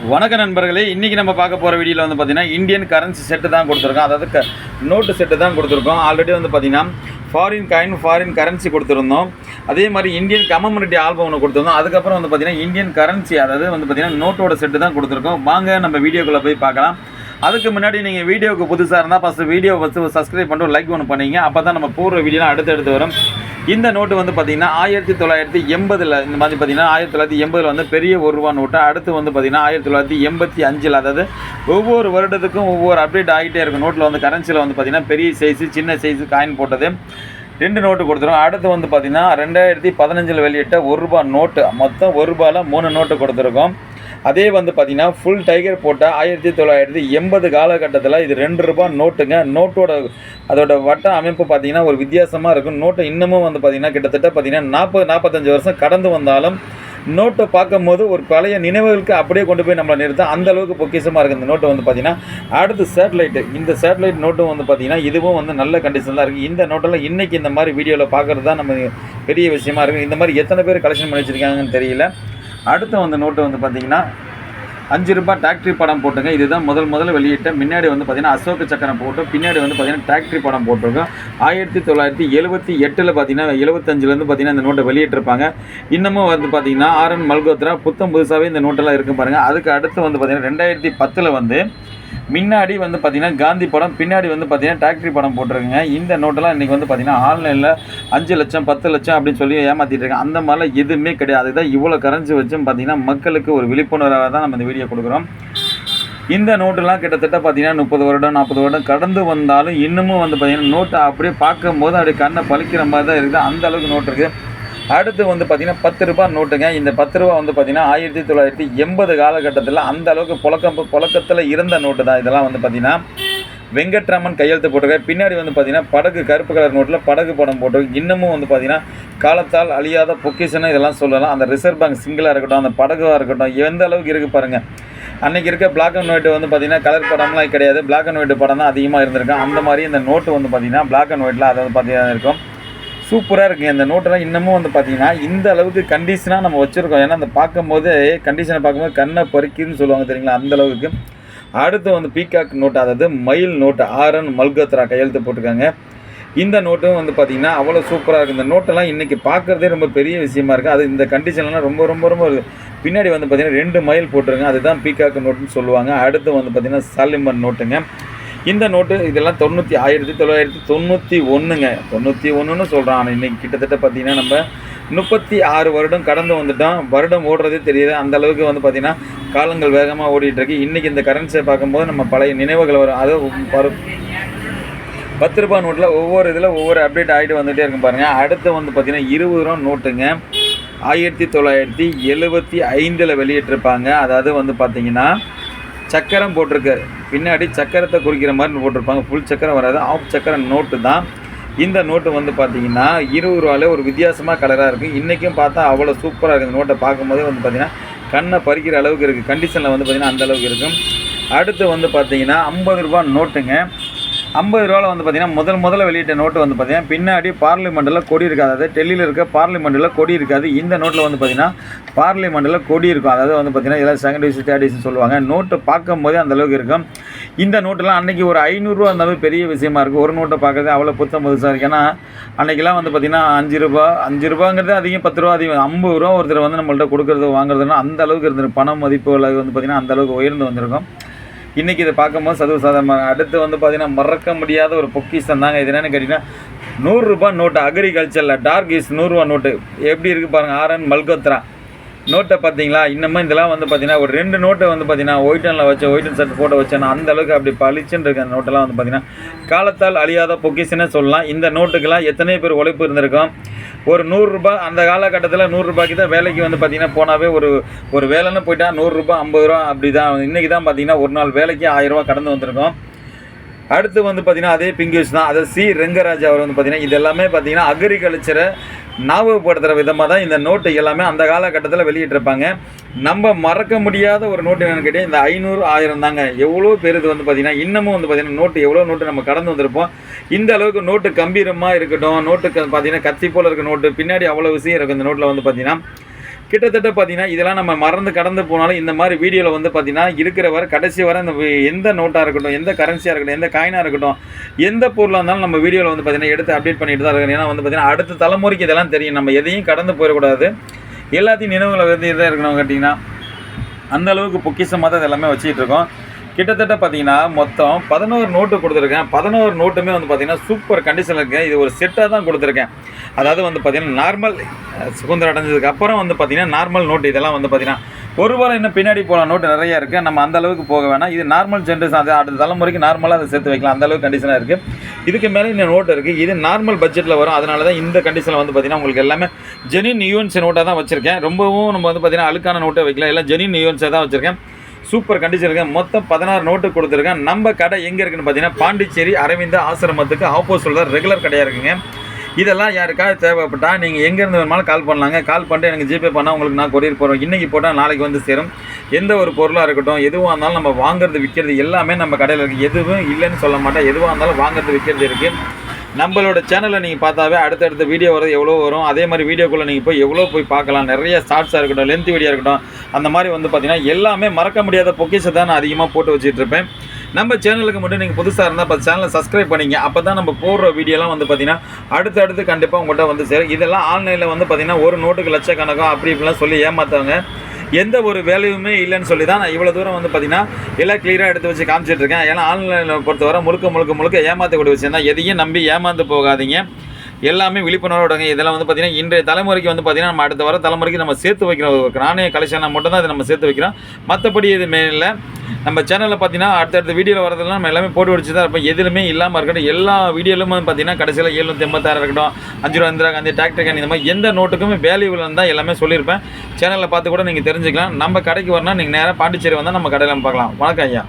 வணக்க நண்பர்களே, இன்றைக்கி நம்ம பார்க்க போகிற வீடியோவில் வந்து பார்த்திங்கன்னா இந்தியன் கரன்சி செட்டு தான் கொடுத்துருக்கோம். அதாவது நோட்டு செட்டு தான் கொடுத்துருக்கோம். ஆல்ரெடி வந்து பார்த்திங்கன்னா ஃபாரின் காயின் ஃபாரின் கரன்சி கொடுத்துருந்தோம். அதே மாதிரி இந்தியன் கமெமரேட்டிவ் ஆல்பம் ஒன்று கொடுத்துருந்தோம். அதுக்கப்புறம் வந்து பார்த்திங்கன்னா இந்தியன் கரன்சி, அதாவது வந்து பார்த்திங்கன்னா நோட்டோட செட்டு தான் கொடுத்துருக்கோம். வாங்க நம்ம வீடியோக்குள்ளே போய் பார்க்கலாம். அதுக்கு முன்னாடி நீங்கள் வீடியோவுக்கு புதுசாக இருந்தால் ஃபஸ்ட்டு சப்ஸ்கிரைப் பண்ணிட்டு லைக் ஒன்று பண்ணிங்க. அப்போ தான் நம்ம போடுற வீடியோலாம் அடுத்தடுத்து வரும். இந்த நோட்டு வந்து பார்த்திங்கன்னா 1980 இந்த மாதிரி பார்த்திங்கன்னா 1980 வந்து பெரிய ₹1 நோட்டு. அடுத்து வந்து பார்த்திங்கன்னா 1985, அதாவது ஒவ்வொரு வருடத்துக்கும் ஒவ்வொரு அப்டேட் ஆகிட்டே இருக்கும். நோட்டில் வந்து கரன்சியில் வந்து பார்த்திங்கன்னா பெரிய சைஸு சின்ன சைஸு காயின் போட்டது 2 நோட்டு கொடுத்துருவோம். அடுத்து வந்து பார்த்திங்கன்னா 2015 வெளியிட்ட ₹1 நோட்டு, மொத்தம் ₹1 3 நோட்டு கொடுத்துருக்கோம். அதே வந்து பார்த்திங்கன்னா ஃபுல் டைகர் போட்ட 1980 காலகட்டத்தில் இது ₹2 நோட்டுங்க. நோட்டோட அதோட வட்ட அமைப்பு பார்த்திங்கன்னா ஒரு வித்தியாசமாக இருக்கும். நோட்டை இன்னமும் வந்து பார்த்திங்கன்னா கிட்டத்தட்ட பார்த்திங்கன்னா 40-45 வருஷம் கடந்து வந்தாலும் நோட்டை பார்க்கும்போது ஒரு பழைய நினைவுகளுக்கு அப்படியே கொண்டு போய் நம்மளை நிறுத்த அந்தளவுக்கு பொக்கிஷமாக இருக்குது இந்த நோட்டு வந்து பார்த்திங்கன்னா. அடுத்து சேட்டலைட்டு, இந்த சேட்டலைட் நோட்டும் வந்து பார்த்திங்கன்னா இதுவும் வந்து நல்ல கண்டிஷன் தான் இருக்குது. இந்த நோட்டெல்லாம் இன்றைக்கி இந்த மாதிரி வீடியோவில் பார்க்குறது தான் நம்ம பெரிய விஷயமா இருக்குது. இந்த மாதிரி எத்தனை பேர் கலெக்ஷன் பண்ணி வச்சுருக்காங்கன்னு தெரியல. அடுத்து வந்து நோட்டு வந்து பார்த்திங்கன்னா ₹5 டாக்டரி படம் போட்டுங்க. இதுதான் முதல்ல வெளியிட்ட. முன்னாடி வந்து பார்த்திங்கன்னா அசோக சக்கரம் போட்டு, பின்னாடி வந்து பார்த்திங்கன்னா டாக்டரி படம் போட்டிருக்கோம். 1978 பார்த்திங்கன்னா 75லேருந்து பார்த்திங்கன்னா இந்த நோட்டை வெளியிட்டிருப்பாங்க. இன்னமும் வந்து பார்த்திங்கன்னா RN மல்கோத்ரா புதுசாகவே இந்த நோட்டெல்லாம் இருக்குது பாருங்கள். அதுக்கு அடுத்து வந்து பார்த்திங்கன்னா 2010 வந்து முன்னாடி வந்து பார்த்திங்கன்னா காந்தி படம், பின்னாடி வந்து பார்த்திங்கன்னா டாக்டரி படம் போட்டிருக்குங்க. இந்த நோட்டெல்லாம் இன்றைக்கி வந்து பார்த்திங்கன்னா ஆன்லைனில் 5 லட்சம் 10 லட்சம் அப்படின்னு சொல்லி ஏமாற்றிட்டு இருக்காங்க. அந்த மாதிரிலாம் எதுவுமே கிடையாது. அதுதான் இவ்வளோ கரன்சி வச்சும் பார்த்திங்கன்னா மக்களுக்கு ஒரு விழிப்புணர்வாக தான் நம்ம இந்த வீடியோ கொடுக்குறோம். இந்த நோட்டெல்லாம் கிட்டத்தட்ட பார்த்திங்கன்னா 30 வருடம் 40 வருடம் கடந்து வந்தாலும் இன்னமும் வந்து பார்த்திங்கன்னா நோட்டை அப்படியே பார்க்கும்போது அப்படியே கண்ணை பழிக்கிற மாதிரி தான் இருக்குது. அந்த அளவுக்கு நோட்டு இருக்குது. அடுத்து வந்து பார்த்திங்கன்னா ₹10 நோட்டுங்க. இந்த ₹10 வந்து பார்த்திங்கன்னா 1980 காலகட்டத்தில் அந்த அளவுக்கு புழக்கத்தில் இருந்த நோட்டு தான். இதெல்லாம் வந்து பார்த்திங்கன்னா வெங்கட்ராமன் கையெழுத்து போட்டிருக்க. பின்னாடி வந்து பார்த்திங்கன்னா படகு, கருப்பு கலர் நோட்டில் படகு படம் போட்டிருக்கு. இன்னமும் வந்து பார்த்திங்கன்னா காலத்தால் அழியாத பொக்கிஷன்னு இதெல்லாம் சொல்லலாம். அந்த ரிசர்வ் பேங்க் சிங்கிளாக இருக்கட்டும், அந்த படகாக இருக்கட்டும், எந்த அளவுக்கு இருக்குது பாருங்கள். அன்றைக்கி இருக்க பிளாக் அண்ட் ஒயிட் வந்து பார்த்திங்கன்னா கலர் படம்லாம் கிடையாது, பிளாக் அண்ட் ஒயிட் படம் தான் அதிகமாக இருந்திருக்கு. அந்த மாதிரி இந்த நோட்டு வந்து பார்த்திங்கன்னா பிளாக் அண்ட் ஒயிட்டில் அதை வந்து பார்த்திங்கன்னா இருக்கும். சூப்பராக இருக்குது இந்த நோட்டெல்லாம். இன்னமும் வந்து பார்த்திங்கன்னா இந்த அளவுக்கு கண்டிஷனாக நம்ம வச்சுருக்கோம். ஏன்னா அந்த பார்க்கும்போது கண்டிஷனை பார்க்கும்போது கண்ணை பறிக்குதுன்னு சொல்லுவாங்க தெரியுங்களா, அந்தளவுக்கு. அடுத்து வந்து பீகாக் நோட்டு, அதாவது மயில் நோட்டு, RN மல்கோத்ரா கையெழுத்து போட்டிருக்காங்க. இந்த நோட்டும் வந்து பார்த்திங்கன்னா அவ்வளோ சூப்பராக இருக்குது. இந்த நோட்டெல்லாம் இன்றைக்கி பார்க்குறதே ரொம்ப பெரிய விஷயமா இருக்குது. அது இந்த கண்டிஷன்லாம் ரொம்ப ரொம்ப ரொம்ப பின்னாடி வந்து பார்த்திங்கன்னா 2 மயில் போட்டிருங்க. அதுதான் பீகாக் நோட்டுன்னு சொல்லுவாங்க. அடுத்து வந்து பார்த்திங்கன்னா சாலிமன் நோட்டுங்க. இந்த நோட்டு இதெல்லாம் 1991ங்க. 91ன்னு சொல்கிறான். ஆனால் இன்றைக்கி கிட்டத்தட்ட பார்த்திங்கன்னா நம்ம 36 வருடம் கடந்து வந்துட்டோம். வருடம் ஓடுறதே தெரியுது. அந்தளவுக்கு வந்து பார்த்திங்கன்னா காலங்கள் வேகமாக ஓடிட்டுருக்கு. இன்றைக்கி இந்த கரன்சியை பார்க்கும்போது நம்ம பழைய நினைவுகள் வரும். அது ₹10 நோட்டில் ஒவ்வொரு இதில் ஒவ்வொரு அப்டேட் ஆகிட்டு வந்துகிட்டே இருக்கும் பாருங்கள். அடுத்து வந்து பார்த்திங்கன்னா ₹20 நோட்டுங்க. 1975 வெளியிட்டிருப்பாங்க. அதாவது வந்து பார்த்திங்கன்னா சக்கரம் போட்டிருக்கு. பின்னாடி சக்கரத்தை குறிக்கிற மாதிரி போட்டிருப்பாங்க. ஃபுல் சக்கரம் வராது, ஆஃப் சக்கரம் நோட்டு தான். இந்த நோட்டு வந்து பார்த்திங்கன்னா ₹20 ஒரு வித்தியாசமாக கலராக இருக்குது. இன்றைக்கும் பார்த்தா அவ்வளோ சூப்பராக இருக்குது. இந்த நோட்டை பார்க்கும்போதே வந்து பார்த்திங்கன்னா கண்ணை பறிக்கிற அளவுக்கு இருக்குது. கண்டிஷனில் வந்து பார்த்திங்கன்னா அந்தளவுக்கு இருக்கும். அடுத்து வந்து பார்த்திங்கன்னா ₹50 நோட்டுங்க. ₹50 வந்து பார்த்திங்கன்னா முதல்ல வெளியிட்ட நோட்டு வந்து பார்த்திங்கன்னா பின்னாடி பார்லிமெண்ட்டில் கொடி இருக்காது. அதாவது டெல்லியில் இருக்க பார்லிமெண்ட்டில் கொடி இருக்காது. இந்த நோட்டில் வந்து பார்த்திங்கன்னா பார்லிமெண்ட்டில் கொடி இருக்கும். அதாவது வந்து பார்த்திங்கன்னா இதெல்லாம் செகண்ட் டிவிஷன் தேர்ட் டிவிஷன் சொல்லுவாங்க. நோட்டு பார்க்கும்போதே அந்தளவுக்கு இருக்கும். இந்த நோட்டெல்லாம் அன்றைக்கி ஒரு ₹500 இருந்தாலும் பெரிய விஷயமா இருக்குது. ஒரு நோட்டை பார்க்குறது அவ்வளோ புதுசாக இருக்குது. ஏன்னா அன்றைக்கெல்லாம் வந்து பார்த்திங்கன்னா ₹5 அதிகம், ₹10 அதிகம். ₹50 ஒருத்தர் வந்து நம்மள்ட்ட கொடுக்குறது வாங்குறதுனா அந்த அளவுக்கு இருந்திருக்கும். பண மதிப்புகளை வந்து பார்த்திங்கன்னா அந்தளவுக்கு உயர்ந்து வந்திருக்கும். இன்றைக்கி இதை பார்க்கும்போது சர்வசாதாரணமாக. அடுத்து வந்து பார்த்திங்கன்னா மறக்க முடியாத ஒரு பொக்கிஷம் தாங்க. இது என்னென்னு கேட்டிங்கன்னா ₹100 நோட்டு. அக்ரிகல்ச்சரில் டார்க் இஸ் ₹100 நோட்டு எப்படி இருக்குது பாருங்கள். RN மல்கோத்ரா நோட்டை பார்த்தீங்களா. இன்னமும் இதெல்லாம் வந்து பார்த்திங்கன்னா ஒரு 2 நோட்டை வந்து பார்த்திங்கன்னா ஒயிட்டனில் வச்சு ஒயிட்டன் ஷர்ட் போட்டு வச்சேன்னா அந்தளவுக்கு அப்படி பளிச்சுன்னு இருக்குது. அந்த நோட்டெல்லாம் வந்து பார்த்திங்கன்னா காலத்தால் அழியாத பொக்கிஷனே சொல்லலாம். இந்த நோட்டுக்கெல்லாம் எத்தனை பேர் உழைப்பு இருந்திருக்கும். ஒரு ₹100 அந்த காலகட்டத்தில் ₹100 தான் வேலைக்கு வந்து பார்த்திங்கன்னா போனாவே ஒரு வேலைன்னு போயிட்டா ₹100 ₹50 அப்படி தான். இன்றைக்கி தான் பார்த்திங்கன்னா ஒரு நாள் வேலைக்கு ₹1000 கடந்து வந்திருக்கோம். அடுத்து வந்து பார்த்திங்கன்னா அதே பிங்கிஷ் தான். அதை C ரெங்கராஜ் அவர் வந்து பார்த்திங்கன்னா இதெல்லாமே பார்த்திங்கன்னா அக்ரிகல்ச்சரை ஞாபகப்படுத்துகிற விதமாக தான் இந்த நோட்டு எல்லாமே அந்த காலகட்டத்தில் வெளியிட்டிருப்பாங்க. நம்ம மறக்க முடியாத ஒரு நோட்டு என்னென்னு கேட்டால் இந்த 500 1000 தாங்க. எவ்வளோ பேர் இது வந்து பார்த்திங்கன்னா இன்னமும் வந்து பார்த்திங்கன்னா நோட்டு எவ்வளோ நோட்டு நம்ம கடந்து வந்திருப்போம். இந்த அளவுக்கு நோட்டு கம்பீரமாக இருக்கட்டும். நோட்டுக்கு பார்த்திங்கன்னா கத்தி போல் இருக்க நோட்டு பின்னாடி அவ்வளோ விஷயம் இருக்குது. இந்த நோட்டில் வந்து பார்த்திங்கன்னா கிட்டத்தட்ட பார்த்தீங்கன்னா இதெல்லாம் நம்ம மறந்து கடந்து போனாலும் இந்த மாதிரி வீடியோவில் வந்து பார்த்தீங்கன்னா இருக்கிற வரை கடைசி வரை இந்த எந்த நோட்டாக இருக்கட்டும், எந்த கரன்சியாக இருக்கட்டும், எந்த காயினாக இருக்கட்டும், எந்த பொருளாக இருந்தாலும் நம்ம வீடியோவில் வந்து பார்த்தீங்கன்னா எடுத்து அப்டேட் பண்ணிட்டு தான் இருக்கணும். ஏன்னா வந்து பார்த்தீங்கன்னா அடுத்த தலைமுறைக்கு இதெல்லாம் தெரியும். நம்ம எதையும் கடந்து போயிடக்கூடாது. எல்லாத்தையும் நினைவுகளை வந்து இதாக இருக்கணும் கேட்டிங்கன்னா அந்த அளவுக்கு பொக்கிஷமாக தான் எல்லாமே வச்சுக்கிட்டு இருக்கோம். கிட்டத்தட்ட பார்த்தீங்கன்னா மொத்தம் 11 நோட்டு கொடுத்துருக்கேன். 11 நோட்டுமே வந்து பார்த்தீங்கன்னா சூப்பர் கண்டிஷனில் இருக்குது. இது ஒரு செட்டாக தான் கொடுத்துருக்கேன். அதாவது வந்து பார்த்தீங்கன்னா நார்மல் சுதந்திரம் அடைஞ்சதுக்கு அப்புறம் வந்து பார்த்தீங்கன்னா நார்மல் நோட்டு இதெல்லாம் வந்து பார்த்தீங்கன்னா ஒரு வாரம் இன்னும் பின்னாடி போகிற நோட்டு நிறையா இருக்குது. நம்ம அந்த அளவுக்கு போக வேணாம். இது நார்மல் ஜென்ரேஷன், அது அடுத்த தலைமுறைக்கு நார்மலாக அதை சேர்த்து வைக்கலாம். அந்த அளவுக்கு கண்டிஷனாக இருக்குது. இதுக்கு மேலே இந்த நோட்டு இருக்குது. இது நார்மல் பட்ஜெட்டில் வரும். அதனால தான் இந்த கண்டிஷனில் வந்து பார்த்தீங்கன்னா உங்களுக்கு எல்லாமே ஜெனின் யூஎன்சி நோட்டாக தான் வச்சுருக்கேன். ரொம்பவும் நம்ம வந்து பார்த்தீங்கன்னா அழுக்கான நோட்டை வைக்கல, எல்லாம் ஜெனின் யூஎன்சியாக தான் வச்சுருக்கேன். சூப்பர் கண்டிஷன் இருக்கேன். மொத்தம் 16 நோட்டு கொடுத்துருக்கேன். நம்ம கடை எங்கே இருக்குன்னு பார்த்தீங்கன்னா பாண்டிச்சேரி அரவிந்த ஆசிரமத்துக்கு ஆப்போசிட்டில் தான் ரெகுலர் கடையாக இருக்குங்க. இதெல்லாம் யாருக்காவது தேவைப்பட்டால் நீங்கள் எங்கேருந்து வேணுமாலும் கால் பண்ணலாங்க. கால் பண்ணிட்டு எனக்கு ஜிபே பண்ணால் உங்களுக்கு நான் கொரியர் போகிறோம். இன்றைக்கி போட்டால் நாளைக்கு வந்து சேரும். எந்த ஒரு பொருளாக இருக்கட்டும், எதுவாக இருந்தாலும் நம்ம வாங்குறது விற்கிறது எல்லாமே நம்ம கடையில் இருக்குது. எதுவும் இல்லைன்னு சொல்ல மாட்டேன். எதுவாக இருந்தாலும் வாங்குறது விற்கிறது இருக்குது. நம்மளோட சேனலில் நீங்கள் பார்த்தாவே அடுத்தடுத்த வீடியோ வரது எவ்வளோ வரும். அதே மாதிரி வீடியோக்குள்ளே நீங்கள் போய் எவ்வளோ போய் பார்க்கலாம். நிறைய ஷார்ட்ஸாக இருக்கட்டும், லென்த் வீடியோ இருக்கட்டும், அந்த மாதிரி வந்து பார்த்தீங்கன்னா எல்லாமே மறக்க முடியாத பொக்கிஷத்தை நான் அதிகமாக போட்டு வச்சுட்ருப்பேன். நம்ம சேனலுக்கு மட்டும் நீங்கள் புதுசாக இருந்தால் இப்போ சேனலை சப்ஸ்கிரைப் பண்ணிங்க. அப்போ தான் நம்ம போடுற வீடியோலாம் வந்து பார்த்தீங்கன்னா அடுத்தடுத்து கண்டிப்பாக உங்கள்கிட்ட வந்து சேரும். இதெல்லாம் ஆன்லைனில் வந்து பார்த்தீங்கன்னா ஒரு நோட்டுக்கு லட்சக்கணக்கம் அப்படி இப்படிலாம் சொல்லி ஏமாற்றுவாங்க. எந்த ஒரு வேலையுமே இல்லைன்னு சொல்லி தான் நான் இவ்வளோ தூரம் வந்து பார்த்தீங்கன்னா எல்லாம் கிளியராக எடுத்து வச்சு காமிச்சிட்ருக்கேன். ஏன்னா ஆன்லைனில் பொறுத்தவரை முழுக்க ஏமாற்றக்கூடிய விஷயம் தான். எதையும் நம்பி ஏமாந்து போகாதீங்க. எல்லாமே விழிப்புணர்வோடுங்க. இதெல்லாம் வந்து பார்த்தீங்கன்னா இன்றைய தலைமுறைக்கு வந்து பார்த்தீங்கன்னா நம்ம அடுத்த வர தலைமுறைக்கு நம்ம சேர்த்து வைக்கிறோம். நாணய கலெக்ஷனை மட்டும் தான் இதை நம்ம சேர்த்து வைக்கிறோம். மற்றபடி எதுவுமே இல்லை. நம்ம சேனலில் பார்த்தீங்கன்னா அடுத்தடுத்த வீடியோவில் வரதெல்லாம் நம்ம எல்லாமே போட்டு வச்சு தான் இருப்போம். எதுலுமே இல்லாமல் இருக்கட்டும். எல்லா வீடியோலும் பார்த்தீங்கன்னா கடைசியில் 786 இருக்கட்டும், 5 ரூபா இந்திரா காந்தி, டிராக்டர் கேன், இந்த மாதிரி எந்த நோட்டுக்குமே வேல்யூவில் தான் எல்லாமே சொல்லியிருப்பேன். சேனலில் பார்த்து கூட நீங்கள் தெரிஞ்சுக்கலாம். நம்ம கடைக்கு வரணும், நீங்கள் நேராக பாண்டிச்சேரி வந்தால் நம்ம கடையில் பார்க்கலாம். வணக்கம் ஐயா.